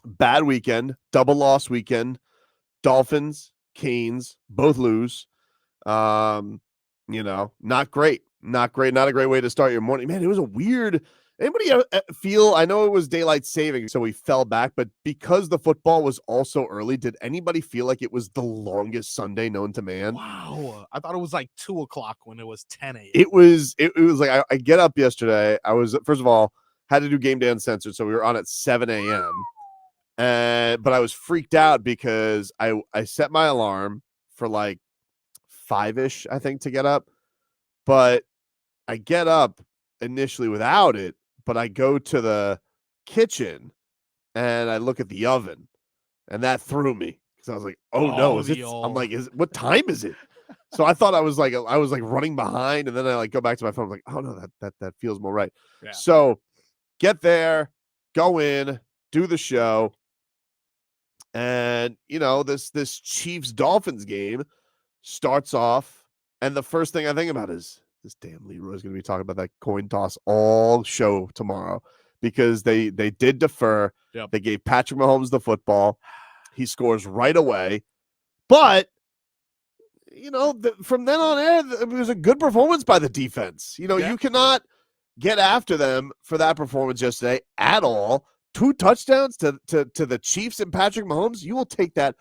bad weekend, double loss weekend. Dolphins, Canes, both lose. Not great. Not great. Not a great way to start your morning. Man, it was a weird. Anybody feel, I know it was daylight saving, so we fell back, but because the football was also early, did anybody feel like it was the longest Sunday known to man? Wow. I thought it was like 2 o'clock when it was 10 a.m. It was like I get up yesterday. I was, first of all, had to do game day uncensored, so we were on at 7 a.m. But I was freaked out because I set my alarm for like 5-ish, I think, to get up. But I get up initially without it, but I go to the kitchen and I look at the oven, and that threw me because I was like, "Oh no, is it?" I'm like, what time is it?" So I thought I was like running behind, and then I like go back to my phone. I'm like, "Oh no, that feels more right." Yeah. So get there, go in, do the show, and this Chiefs Dolphins game starts off, and the first thing I think about is this damn Leroy's going to be talking about that coin toss all show tomorrow because they did defer. Yep. They gave Patrick Mahomes the football. He scores right away. But, from then on it was a good performance by the defense. You cannot get after them for that performance yesterday at all. 2 touchdowns to the Chiefs and Patrick Mahomes. You will take that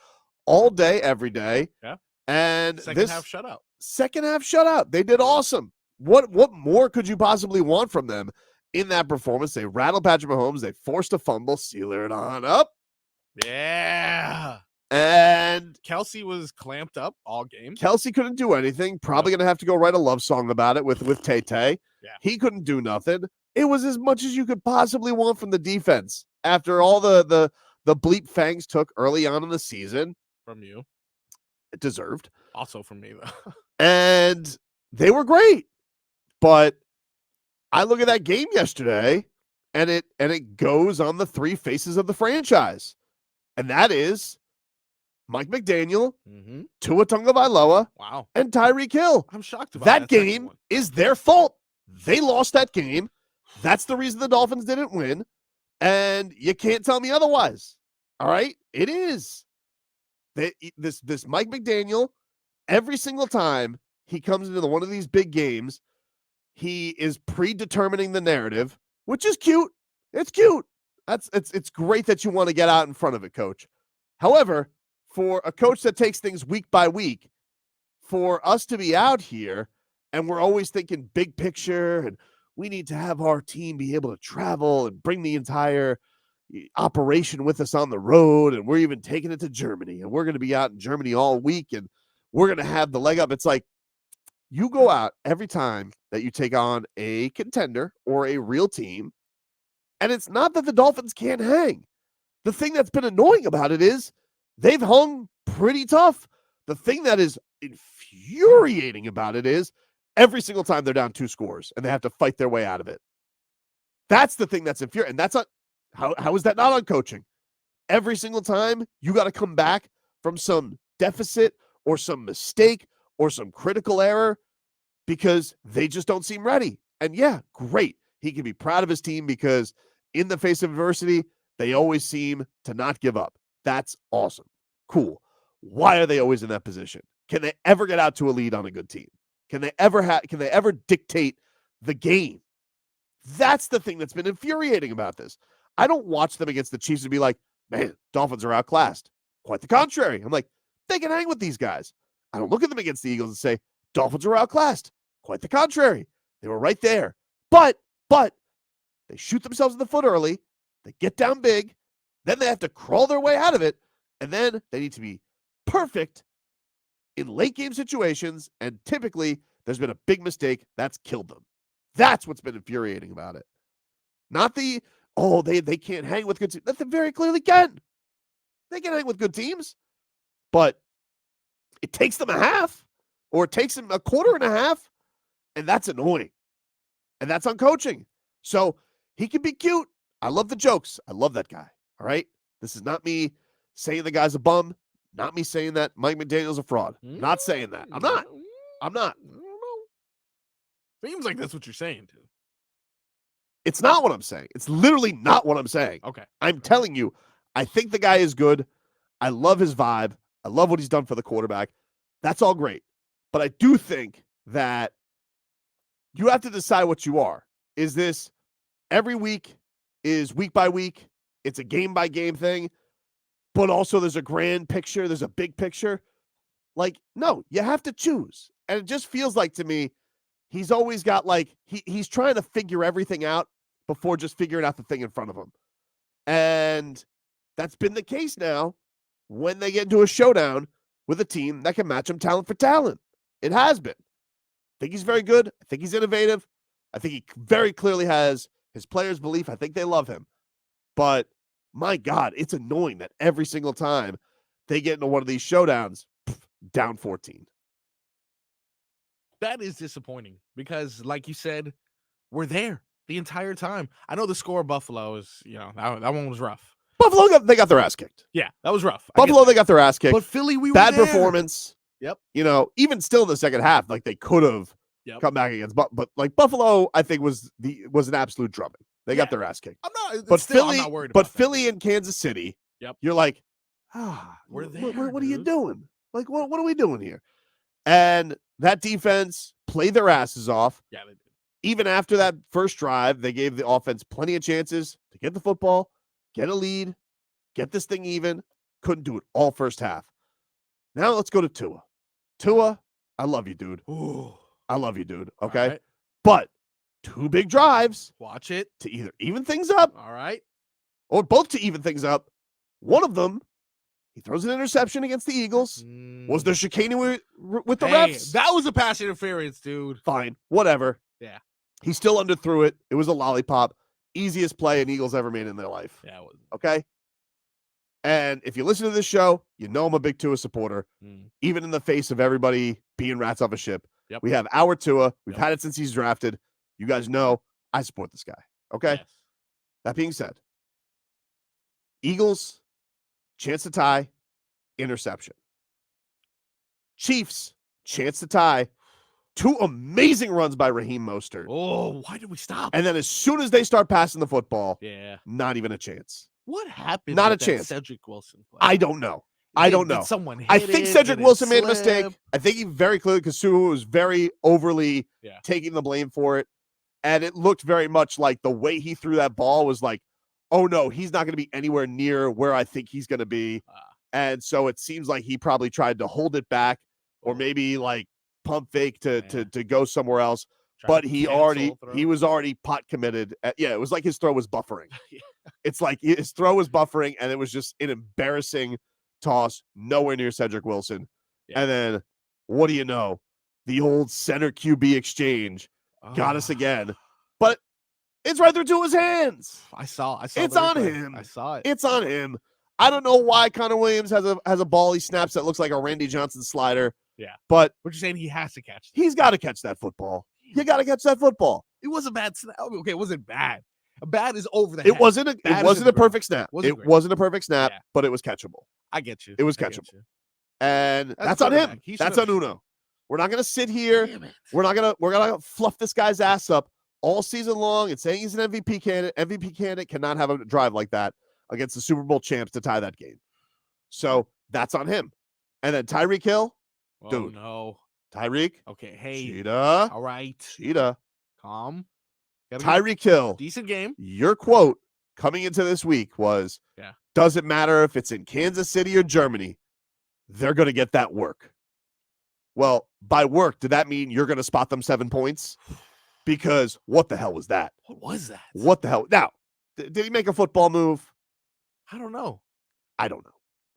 all day, every day. Yeah. And second half shutout. Second half shutout. They did awesome. What more could you possibly want from them in that performance? They rattled Patrick Mahomes. They forced a fumble. Seal it on up. Yeah. And Kelsey was clamped up all game. Kelsey couldn't do anything. Probably going to have to go write a love song about it with Tay-Tay. Yeah. He couldn't do nothing. It was as much as you could possibly want from the defense after all the bleep Fangs took early on in the season. From you. It deserved. Also from me, though. And they were great. But I look at that game yesterday, and it goes on the 3 faces of the franchise. And that is Mike McDaniel, Tua Tagovailoa, wow, and Tyreek Hill. I'm shocked about that game is their fault. They lost that game. That's the reason the Dolphins didn't win. And you can't tell me otherwise. All right? It is. This Mike McDaniel, every single time he comes into one of these big games, he is predetermining the narrative, which is cute. It's cute. It's great that you want to get out in front of it, coach. However, for a coach that takes things week by week, for us to be out here and we're always thinking big picture and we need to have our team be able to travel and bring the entire operation with us on the road, and we're even taking it to Germany, and we're going to be out in Germany all week, and we're going to have the leg up. It's like you go out every time that you take on a contender or a real team, and it's not that the Dolphins can't hang. The thing that's been annoying about it is they've hung pretty tough. The thing that is infuriating about it is every single time they're down 2 scores and they have to fight their way out of it. That's the thing that's infuriating. And that's not, how is that not on coaching? Every single time you got to come back from some deficit or some mistake or some critical error because they just don't seem ready. And yeah, great. He can be proud of his team because in the face of adversity, they always seem to not give up. That's awesome. Cool. Why are they always in that position? Can they ever get out to a lead on a good team? Can they ever dictate the game? That's the thing that's been infuriating about this. I don't watch them against the Chiefs and be like, man, Dolphins are outclassed. Quite the contrary. I'm like, they can hang with these guys. I don't look at them against the Eagles and say, Dolphins are outclassed. Quite the contrary. They were right there. But they shoot themselves in the foot early. They get down big. Then they have to crawl their way out of it. And then they need to be perfect in late game situations. And typically there's been a big mistake that's killed them. That's what's been infuriating about it. Not they can't hang with good teams. That they very clearly can. They can hang with good teams. But it takes them a half, or it takes them a quarter and a half, and that's annoying. And that's on coaching. So he can be cute. I love the jokes. I love that guy. All right? This is not me saying the guy's a bum. Not me saying that Mike McDaniel's a fraud. Not saying that. I'm not. I don't know. Seems like that's what you're saying, too. It's not what I'm saying. It's literally not what I'm saying. Okay. I'm telling you, I think the guy is good. I love his vibe. I love what he's done for the quarterback. That's all great. But I do think that you have to decide what you are. Is this every week? Is week by week? It's a game by game thing. But also there's a grand picture. There's a big picture. Like, no, you have to choose. And it just feels like to me, he's always got like, he's trying to figure everything out before just figuring out the thing in front of him. And that's been the case now when they get into a showdown with a team that can match him talent for talent. It has been. I think he's very good. I think he's innovative. I think he very clearly has his players' belief. I think they love him. But my God, it's annoying that every single time they get into one of these showdowns, down 14. That is disappointing because, like you said, we're there the entire time. I know the score of Buffalo is, that one was rough. Buffalo, they got their ass kicked. Yeah, that was rough. Buffalo, they got their ass kicked. But Philly, we were bad there. Performance. Yep. Even still in the second half, like they could have come back against, but like Buffalo, I think was an absolute drubbing. They got their ass kicked. I'm not worried about but that. Philly and Kansas City, you're like, we're there. What are you doing? Like, what are we doing here? And that defense played their asses off. Yeah, they did. Even after that first drive, they gave the offense plenty of chances to get the football, get a lead, get this thing even. Couldn't do it all first half. Now let's go to Tua. Tua, I love you, dude. Ooh. I love you, dude. Okay. Right. But 2 big drives. Watch it. To either even things up. All right. Or both to even things up. One of them, he throws an interception against the Eagles. Was there chicanery with the refs? That was a pass interference, dude. Fine. Whatever. Yeah. He still underthrew it. It was a lollipop. Easiest play an Eagles ever made in their life. Yeah, it was. Okay? And if you listen to this show, you know I'm a big Tua supporter. Even in the face of everybody being rats off a ship. Yep. We have our Tua. We've had it since he's drafted. You guys know I support this guy. Okay? Yes. That being said, Eagles, chance to tie, interception. Chiefs, chance to tie. 2 amazing runs by Raheem Mostert. Oh, why did we stop? And then as soon as they start passing the football, not even a chance. What happened? Not with a chance. Cedric Wilson play? I don't know. I don't know. Did someone hit I think it? Cedric Did it Wilson made a slip? mistake. I think he very clearly, because Sue was very overly taking the blame for it. And it looked very much like the way he threw that ball was like, oh no, he's not going to be anywhere near where I think he's going to be. And so it seems like he probably tried to hold it back or maybe like pump fake to go somewhere else. But he was already pot committed. It was like his throw was buffering. It's like his throw was buffering, and it was just an embarrassing toss, nowhere near Cedric Wilson. And then, what do you know? The old center QB exchange got us again. But it's right through his hands. I saw. It's on him. I saw it. It's on him. I don't know why Connor Williams has a ball he snaps that looks like a Randy Johnson slider. Yeah. But we're just saying he has to catch it. He's got to catch that football. You got to catch that football. It was a bad snap. Okay, it wasn't bad. Bad is over the head. It wasn't a perfect snap. It wasn't a perfect snap, but it was catchable. I get you. It was catchable. And that's on him. That's on Uno. We're not going to sit here. We're going to fluff this guy's ass up all season long and saying he's an MVP candidate. MVP candidate cannot have a drive like that against the Super Bowl champs to tie that game. So that's on him. And then Tyreek Hill. Oh, dude. No. Tyreek. Okay. Hey. Cheetah. All right. Cheetah. Calm. Tyreek Hill. Decent game. Your quote coming into this week was, doesn't matter if it's in Kansas City or Germany, they're going to get that work. Well, by work, did that mean you're going to spot them 7 points? Because what the hell was that? What was that? What the hell? Now, did he make a football move? I don't know. I don't know.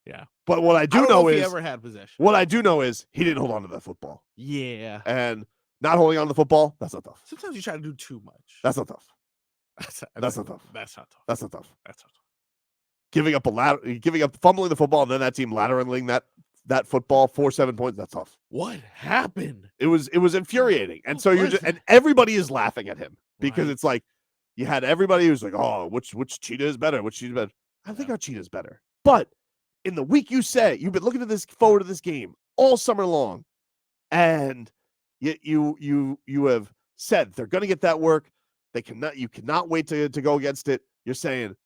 Yeah. But what I do know is he ever had possession. What I do know is he didn't hold on to that football. Yeah. And not holding on to the football, that's not tough. Sometimes you try to do too much. That's not tough. That's not tough. That's not tough. That's not tough. That's not tough. That's not tough. Giving up fumbling the football and then that team lateraling that football 4-7 points, that's tough. What happened? It was infuriating. And so and everybody is laughing at him because it's like you had everybody who's like, oh, which cheetah is better? Which cheetah is better? I think our cheetah is better. But in the week you've been looking at forward to this game all summer long, and you have said they're going to get that work. You cannot wait to go against it. You're saying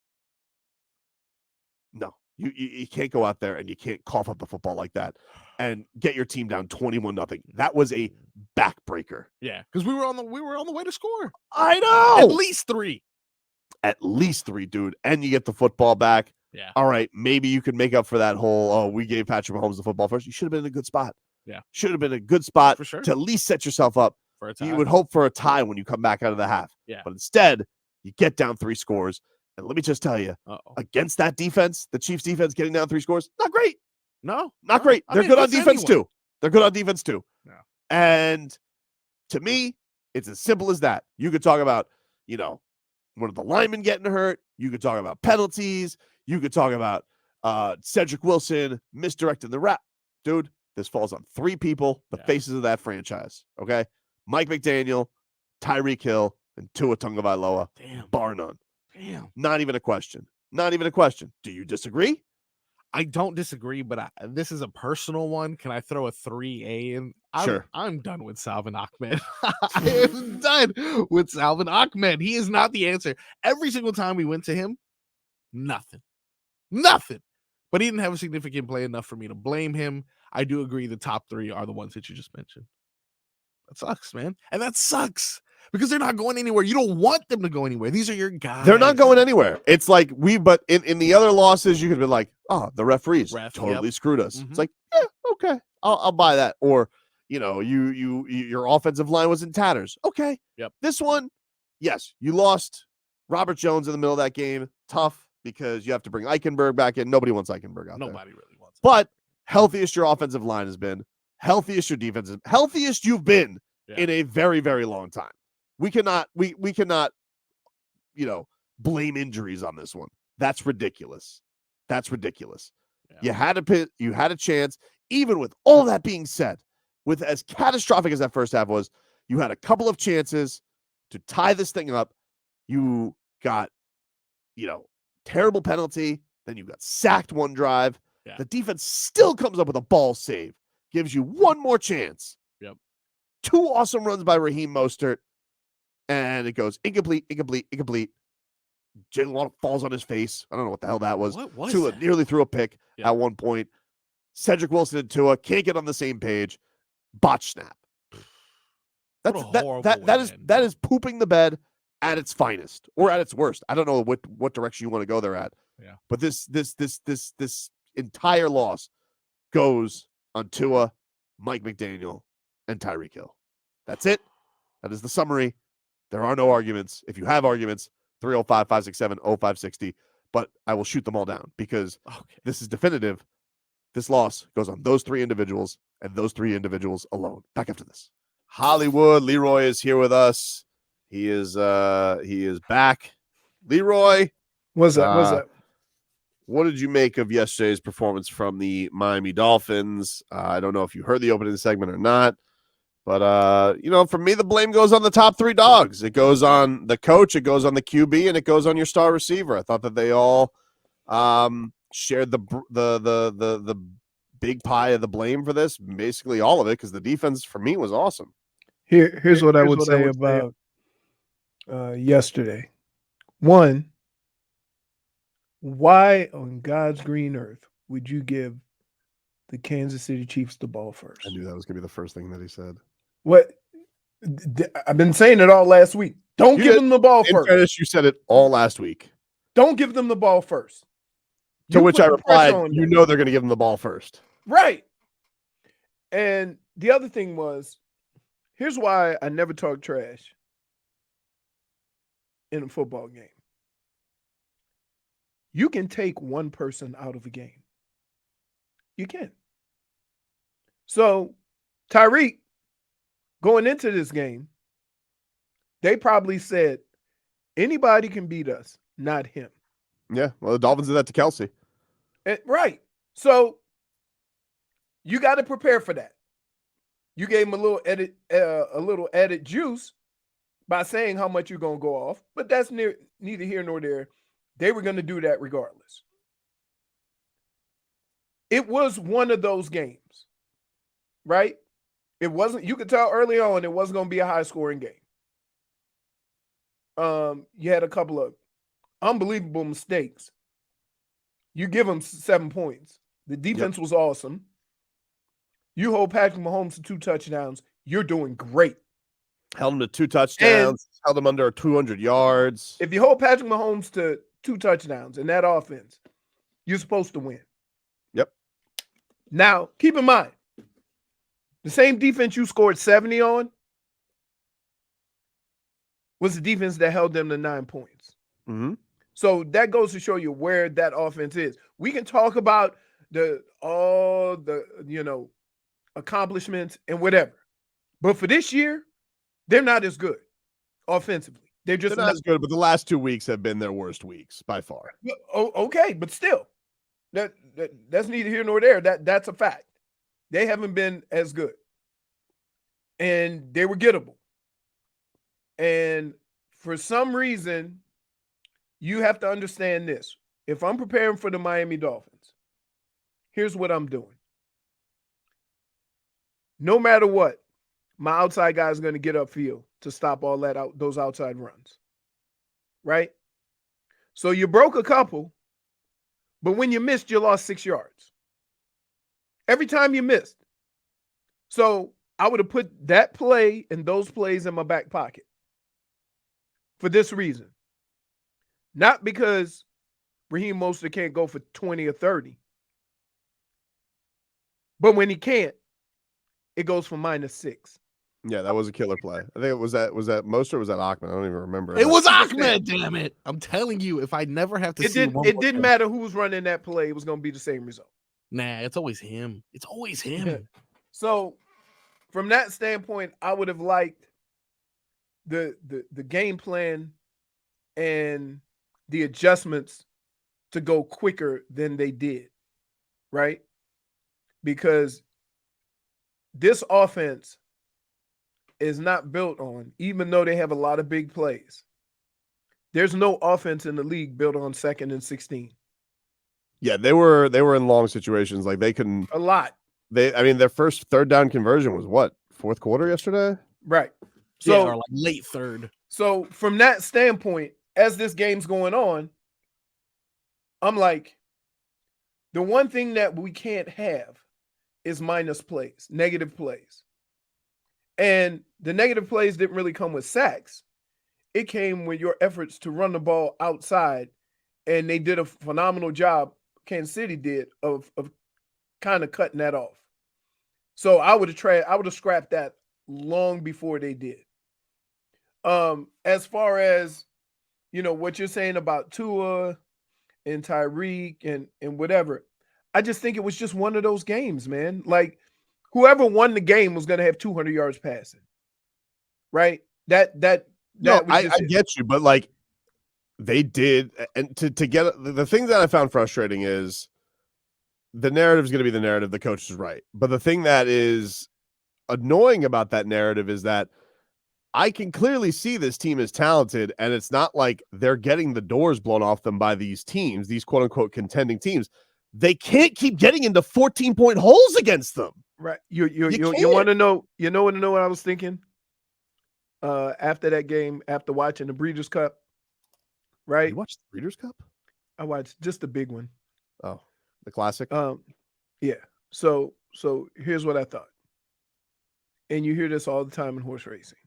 No, you can't go out there and you can't cough up the football like that and get your team down 21-0. That was a backbreaker. Yeah, because we were on the way to score. I know. At least 3. At least 3, dude. And you get the football back. Yeah. All right, maybe you could make up for that whole, we gave Patrick Mahomes the football first. You should have been in a good spot. Yeah. Should have been a good spot For sure. to at least set yourself up. For a tie. You would hope for a tie when you come back out of the half. Yeah. But instead, you get down 3 scores. And let me just tell you, against that defense, the Chiefs defense getting down 3 scores, not great. No. Not great. They're good on defense too. They're good on defense too. No. And to me, it's as simple as that. You could talk about, one of the linemen getting hurt. You could talk about penalties. You could talk about Cedric Wilson misdirecting the route. Dude, this falls on 3 people, the faces of that franchise. Okay? Mike McDaniel, Tyreek Hill, and Tua Tagovailoa. Damn. Bar none. Damn. Not even a question. Not even a question. Do you disagree? I don't disagree, but this is a personal one. Can I throw a 3A in? Sure. I'm done with Salvin Ahmed. I am done with Salvin Ahmed. He is not the answer. Every single time we went to him, nothing. But he didn't have a significant play enough for me to blame him. I do agree the top 3 are the ones that you just mentioned. That sucks, man. And that sucks because they're not going anywhere. You don't want them to go anywhere. These are your guys. They're not going anywhere. It's like but in the other losses, you could be like, the referees totally screwed us. Mm-hmm. It's like, yeah, okay, I'll buy that. Or, your offensive line was in tatters. Okay. Yep. This one, yes, you lost Robert Jones in the middle of that game. Tough because you have to bring Eichenberg back in. Nobody wants Eichenberg out there. Nobody really wants him. But healthiest your offensive line has been, healthiest your defense is, healthiest you've been in a very, very long time. We cannot, blame injuries on this one. That's ridiculous. Yeah. You had a chance, even with all that being said, with as catastrophic as that first half was, you had a couple of chances to tie this thing up. You got, terrible penalty. Then you got sacked one drive. Yeah. The defense still comes up with a ball save, gives you one more chance. Yep. 2 awesome runs by Raheem Mostert, and it goes incomplete. Jalen Waddle falls on his face. I don't know what the hell that was. What was Tua that? nearly threw a pick at one point. Cedric Wilson and Tua can't get on the same page. Botch snap. That is pooping the bed at its finest or at its worst. I don't know what direction you want to go there at. Yeah. But this entire loss goes on Tua, Mike McDaniel, and Tyreek Hill. That's it. That is the summary. There are no arguments. If you have arguments, 305-567-0560. But I will shoot them all down because this is definitive. This loss goes on those 3 individuals and those 3 individuals alone. Back after this. Hollywood Leroy is here with us. He is back. Leroy, what's up? What did you make of yesterday's performance from the Miami Dolphins? I don't know if you heard the opening segment or not, but for me, the blame goes on the top 3 dogs. It goes on the coach, it goes on the QB, and it goes on your star receiver. I thought that they all shared the big pie of the blame for this, basically all of it, because the defense for me was awesome. Here's what I would say about yesterday. One, why on God's green earth would you give the Kansas City Chiefs the ball first? I knew that was going to be the first thing that he said. What? I've been saying it all last week. Don't give them the ball first. In fairness, you said it all last week. Don't give them the ball first. To which I replied, they're going to give them the ball first. Right. And the other thing was, here's why I never talk trash in a football game. You can take one person out of a game. You can. So, Tyreek, going into this game, they probably said, anybody can beat us, not him. Yeah, well, the Dolphins did that to Kelsey. Right. So, you got to prepare for that. You gave him a little added juice by saying how much you're going to go off, but that's neither here nor there. They were going to do that regardless. It was one of those games, right? It wasn't, you could tell early on, it wasn't going to be a high-scoring game. You had a couple of unbelievable mistakes You give them 7 points. The defense was awesome. You hold Patrick Mahomes to 2 touchdowns. You're doing great. Held him to 2 touchdowns. Held him under 200 yards. If you hold Patrick Mahomes to 2 touchdowns in that offense, you're supposed to win. Yep. Now, keep in mind, the same defense you scored 70 on was the defense that held them to 9 points. Mm-hmm. So that goes to show you where that offense is. We can talk about all the accomplishments and whatever. But for this year, they're not as good offensively. They're not as good, but the last 2 weeks have been their worst weeks by far. Okay, but still, that's neither here nor there. That's a fact. They haven't been as good. And they were gettable. And for some reason, you have to understand this. If I'm preparing for the Miami Dolphins, here's what I'm doing. No matter what, my outside guy is going to get upfield to stop all those outside runs. Right? So you broke a couple, but when you missed, you lost 6 yards. Every time you missed. So I would have put that play and those plays in my back pocket for this reason. Not because Raheem Mostert can't go for 20 or 30. But when he can't, it goes for -6. Yeah, that was a killer play. I think was that Mostert or was that Achman? I don't even remember. It was Ahmed, damn it. I'm telling you, if I never have to it didn't matter who was running that play, it was going to be the same result. Nah, it's always him. It's always him. So from that standpoint, I would have liked the game plan and the adjustments to go quicker than they did, right? Because this offense is not built on, even though they have a lot of big plays. There's no offense in the league built on 2nd and 16. Yeah, they were in long situations. Like they couldn't a lot. Their first 3rd down conversion was what, 4th quarter yesterday? Right. So yeah, or like late 3rd. So from that standpoint, as this game's going on, I'm like, the one thing that we can't have is minus plays, negative plays. And the negative plays didn't really come with sacks. It came with your efforts to run the ball outside, and they did a phenomenal job, Kansas City did, of kind of cutting that off. So I would have scrapped that long before they did. As far as, what you're saying about Tua and Tyreek and whatever, I just think it was just one of those games, man. Like, whoever won the game was going to have 200 yards passing, right? I get you, but like they did, and to get the thing that I found frustrating is the narrative is going to be the narrative. The coach is right, but the thing that is annoying about that narrative is that I can clearly see this team is talented, and it's not like they're getting the doors blown off them by these teams, these quote unquote contending teams. They can't keep getting into 14-point holes against them. Right. You want to know, what I was thinking? After that game, after watching the Breeders' Cup, right? You watched the Breeders' Cup? I watched just the big one. Oh, the classic? Yeah. So here's what I thought. And you hear this all the time in horse racing.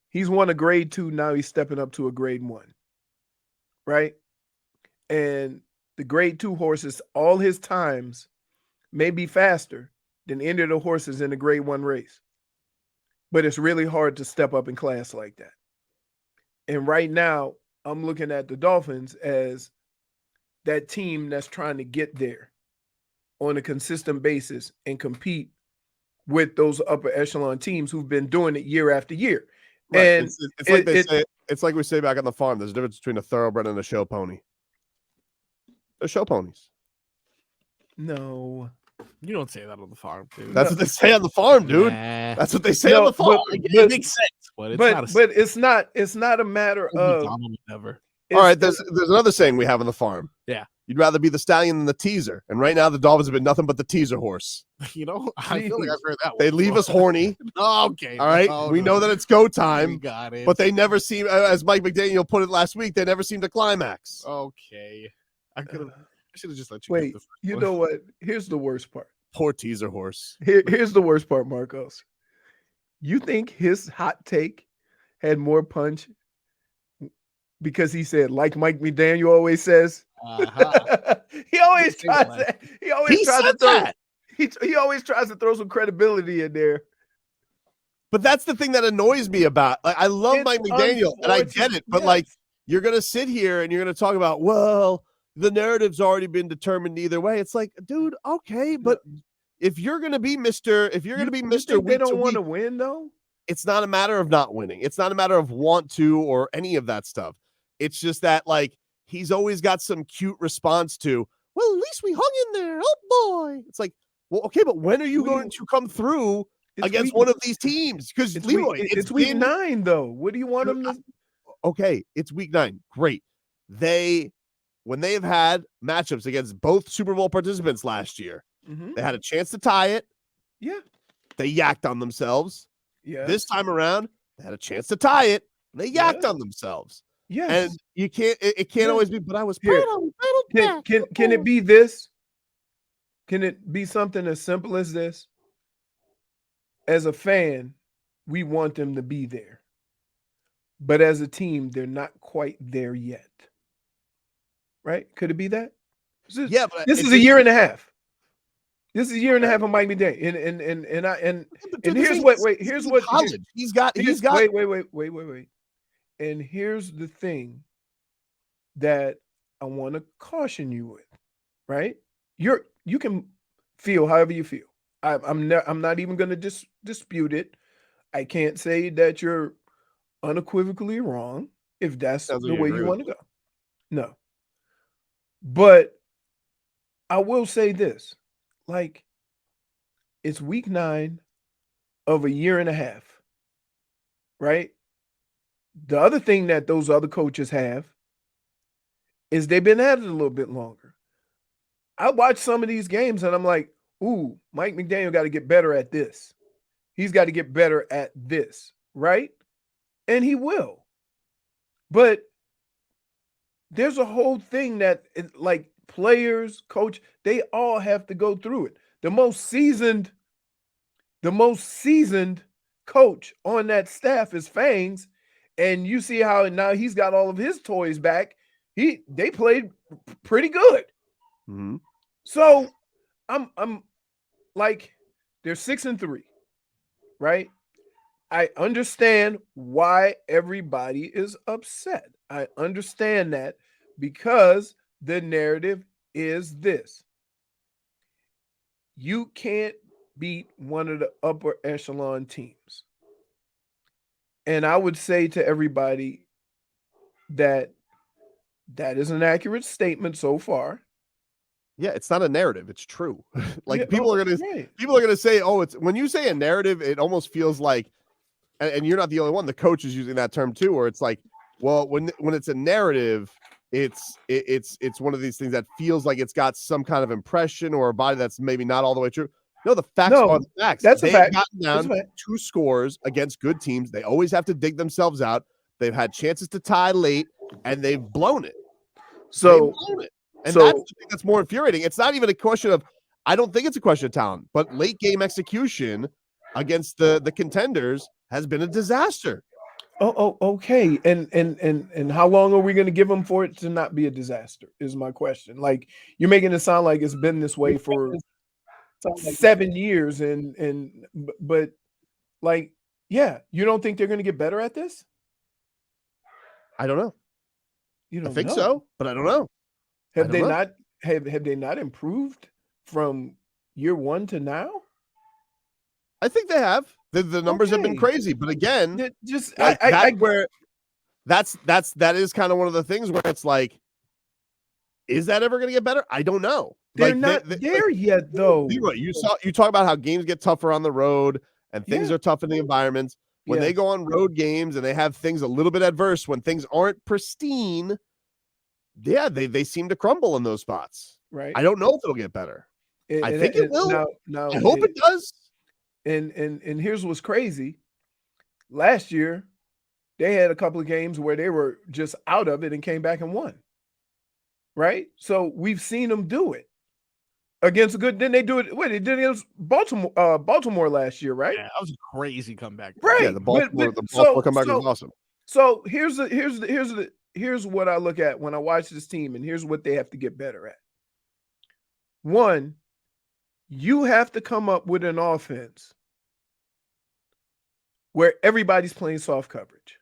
He's won a grade 2, now he's stepping up to a grade 1. Right? And the grade 2 horses, all his times may be faster than any of the horses in the grade 1 race. But it's really hard to step up in class like that. And right now, I'm looking at the Dolphins as that team that's trying to get there on a consistent basis and compete with those upper echelon teams who've been doing it year after year. Right. And it's like we say back on the farm, there's a difference between a thoroughbred and a show pony. They're show ponies. No. You don't say that on the farm, dude. That's what they say on the farm, dude. Nah. That's what they say on the farm. It makes sense, but it's not a matter of never. All right, there's another saying we have on the farm. Yeah. You'd rather be the stallion than the teaser. And right now the Dolphins have been nothing but the teaser horse. I feel like I've heard that one. They leave us horny. Okay. All right. We know that it's go time. We got it. But they never seem, as Mike McDaniel put it last week, they never seem to climax. Okay. should have just let you Wait, get the first you one. know what? Here's the worst part. Poor teaser horse. Here's the worst part, Marcos. You think his hot take had more punch because he said, like Mike McDaniel always says? Uh-huh. He always Didn't say tries that. to. He always He tries said to throw. that. He always tries to throw some credibility in there. But that's the thing that annoys me about. Like, I love It's Mike McDaniel, and I get it. But like, yes. you're gonna sit here and you're gonna talk about, well, the narrative's already been determined either way. It's like, dude, okay, but if you're gonna be Mr. If you're gonna be You Mr. think they Week to don't want to week, win though? it's not a matter of not winning. It's not a matter of want to or any of that stuff. It's just that like he's always got some cute response to, well, at least we hung in there. Oh boy. It's like, well, okay, but when are you What do going to come through It's against week- one of these teams? Because It's Leroy, it's week 9 though. What do you want them to? okay, it's week 9. Great. When they have had matchups against both Super Bowl participants last year, Mhm. they had a chance to tie it. Yeah. They yacked on themselves. Yeah. This time around, they had a chance to tie it. And they yacked Yes. on themselves. Yes. And you can't, it can't Yes. always be, but I was Here. proud. I Can it be this? Can it be something as simple as this? As a fan, we want them to be there. But as a team, they're not quite there yet. Right? Could it be that? Yeah, but This is a year and a half. This is a year and a half of Mike McDaniel. And here's what college. He's got wait. And here's the thing that I want to caution you with, right? You can feel however you feel. I'm not even going to dispute it. I can't say that you're unequivocally wrong if that's the way you want to go. No. But I will say this, like, it's week 9 of a year and a half, right? The other thing that those other coaches have is they've been at it a little bit longer. I watch some of these games and I'm like, ooh, Mike McDaniel got to get better at this. He's got to get better at this, right? And he will. But there's a whole thing that, like, players, coach, they all have to go through it. The most seasoned coach on that staff is Fangs, and you see how now he's got all of his toys back. They played pretty good. Mm-hmm. So I'm like, they're 6-3, right? I understand why everybody is upset. I understand that because the narrative is this. You can't beat one of the upper echelon teams. And I would say to everybody that is an accurate statement so far. Yeah, it's not a narrative. It's true. Like, Yeah, people are gonna say, oh, it's when you say a narrative, it almost feels like, and you're not the only one. The coach is using that term too, where it's like, well, when it's a narrative, it's one of these things that feels like it's got some kind of impression or a body that's maybe not all the way true. No, the facts are the facts. That's a fact. Gotten down 2 scores against good teams. They always have to dig themselves out. They've had chances to tie late, and they've blown it. So, and that's the thing that's more infuriating. It's not even a question of, I don't think it's a question of talent, but late game execution against the contenders has been a disaster. Oh, okay. And how long are we going to give them for it to not be a disaster? Is my question. Like, you're making it sound like it's been this way for 7 years, but like, yeah, you don't think they're going to get better at this? I don't know. You don't I think know. so, but I don't know. Have they not improved from year 1 to now? I think they have. The numbers have been crazy, but again, that is kind of one of the things where it's like, is that ever going to get better? I don't know. They're not there yet, though. Leroy, you talk about how games get tougher on the road and things are tough in the environments. When they go on road games and they have things a little bit adverse, when things aren't pristine, they seem to crumble in those spots. Right. I don't know if it'll get better. I think it will. Now, I hope it does. And here's what's crazy. Last year, they had a couple of games where they were just out of it and came back and won. right? So we've seen them do it against a good. Then they do it. Wait, they did it against Baltimore last year, right? Yeah, that was a crazy comeback. Right. Yeah, the Baltimore So comeback was awesome. So here's what I look at when I watch this team, and here's what they have to get better at. One, you have to come up with an offense where everybody's playing soft coverage,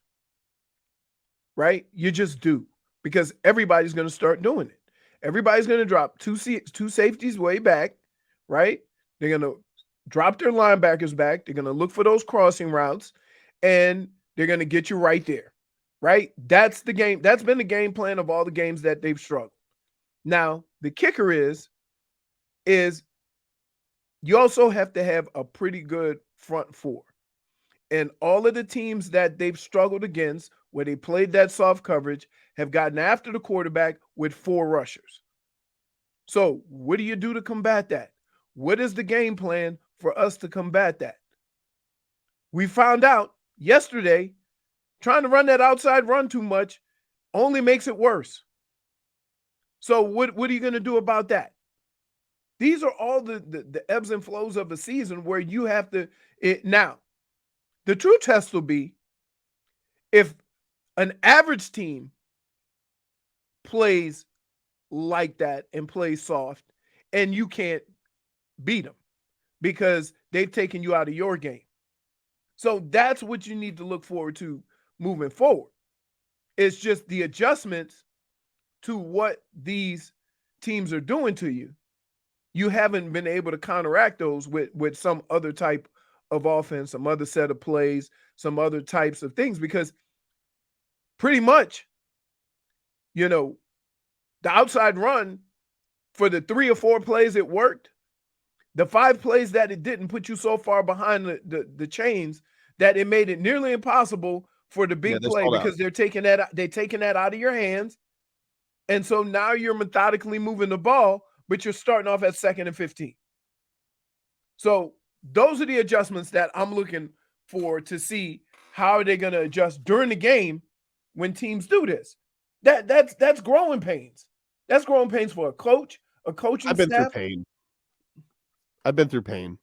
right? You just do, because everybody's going to start doing it. Everybody's going to drop two safeties way back, right? They're going to drop their linebackers back. They're going to look for those crossing routes, and they're going to get you right there, right? That's the game. That's been the game plan of all the games that they've struggled. Now, the kicker is you also have to have a pretty good front four. And all of the teams that they've struggled against, where they played that soft coverage, have gotten after the quarterback with 4 rushers. So what do you do to combat that? What is the game plan for us to combat that? We found out yesterday, trying to run that outside run too much only makes it worse. So what are you going to do about that? These are all the ebbs and flows of a season where you have to now. The true test will be if an average team plays like that and plays soft, and you can't beat them because they've taken you out of your game. So that's what you need to look forward to moving forward. It's just the adjustments to what these teams are doing to you. You haven't been able to counteract those with some other type of offense, some other set of plays, some other types of things, because pretty much, the outside run, for the 3 or 4 plays it worked. The 5 plays that it didn't, put you so far behind the chains that it made it nearly impossible for the big play, because they're taking that out of your hands. And so now you're methodically moving the ball, but you're starting off at 2nd and 15. So those are the adjustments that I'm looking for to see how are they going to adjust during the game when teams do this. That's growing pains. That's growing pains for a coach, a coaching staff. I've been through pain.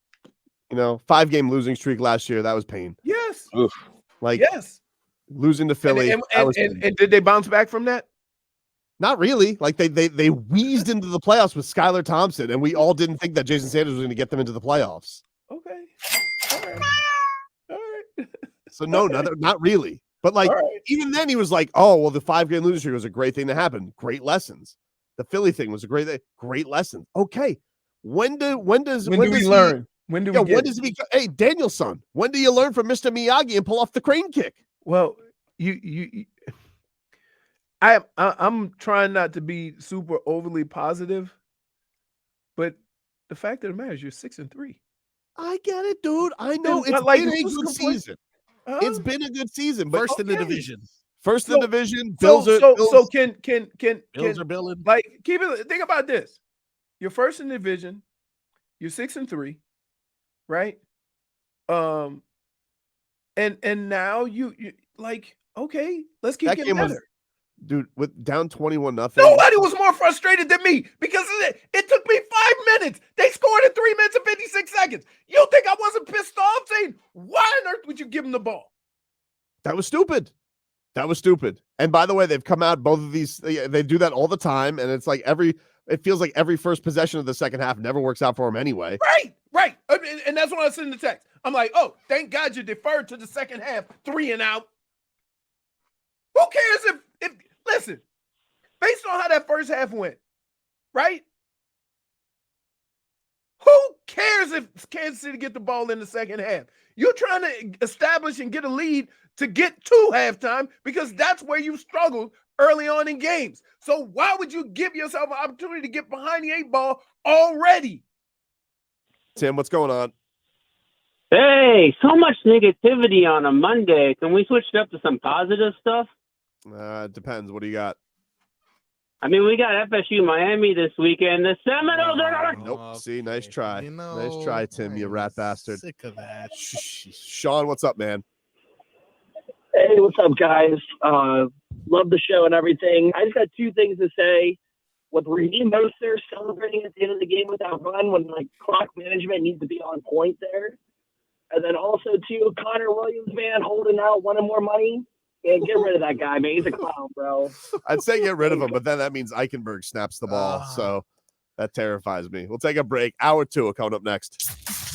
5-game losing streak last year, that was pain. Yes. Oof. Yes. Losing to Philly. And did they bounce back from that? Not really. Like they wheezed into the playoffs with Skylar Thompson, and we all didn't think that Jason Sanders was going to get them into the playoffs. Okay. All right. So no, not really. But even then he was like, oh, well, the 5-game losing streak was a great thing to happen. Great lessons. The Philly thing was a great thing. Great lessons. Okay. When do we learn? When do we hey, Danielson, when do you learn from Mr. Miyagi and pull off the crane kick? Well, I'm trying not to be super overly positive, but the fact of the matter is you're 6-3. I get it, dude. I know it's been a good season. It's been a good season, but first in the division. First in the division. Bills can Bills are billing. Like, think about this. You're first in the division, you're 6-3, right? And now you like, okay, let's keep getting better. Dude, with down 21-0. Nobody was more frustrated than me because it took me 5 minutes. They scored in 3 minutes and 56 seconds. You think I wasn't pissed off saying, why on earth would you give them the ball? That was stupid. And by the way, they've come out, both of these, they do that all the time. And it's like it feels like every first possession of the second half never works out for them anyway. Right. And that's what I said in the text. I'm like, oh, thank God you deferred to the second half, 3 and out. Who cares if listen, based on how that first half went, right? Who cares if Kansas City get the ball in the second half? You're trying to establish and get a lead to get to halftime because that's where you struggled early on in games. So why would you give yourself an opportunity to get behind the 8 ball already? Tim, what's going on? Hey, so much negativity on a Monday. Can we switch it up to some positive stuff? It depends. What do you got? I mean, we got FSU Miami this weekend. The Seminoles are nope. See, nice try. Nice try, Tim, you rat bastard. Sick of that. Sean, what's up, man? Hey, what's up, guys? Love the show and everything. I just got 2 things to say. with Raheem Mostert celebrating at the end of the game with that run when like clock management needs to be on point there. And then also too, Connor Williams, man, holding out, wanting more money. And get rid of that guy, man. He's a clown, bro. I'd say get rid of him, but then that means Eichenberg snaps the ball. Ah. So that terrifies me. We'll take a break. Hour 2 coming up next.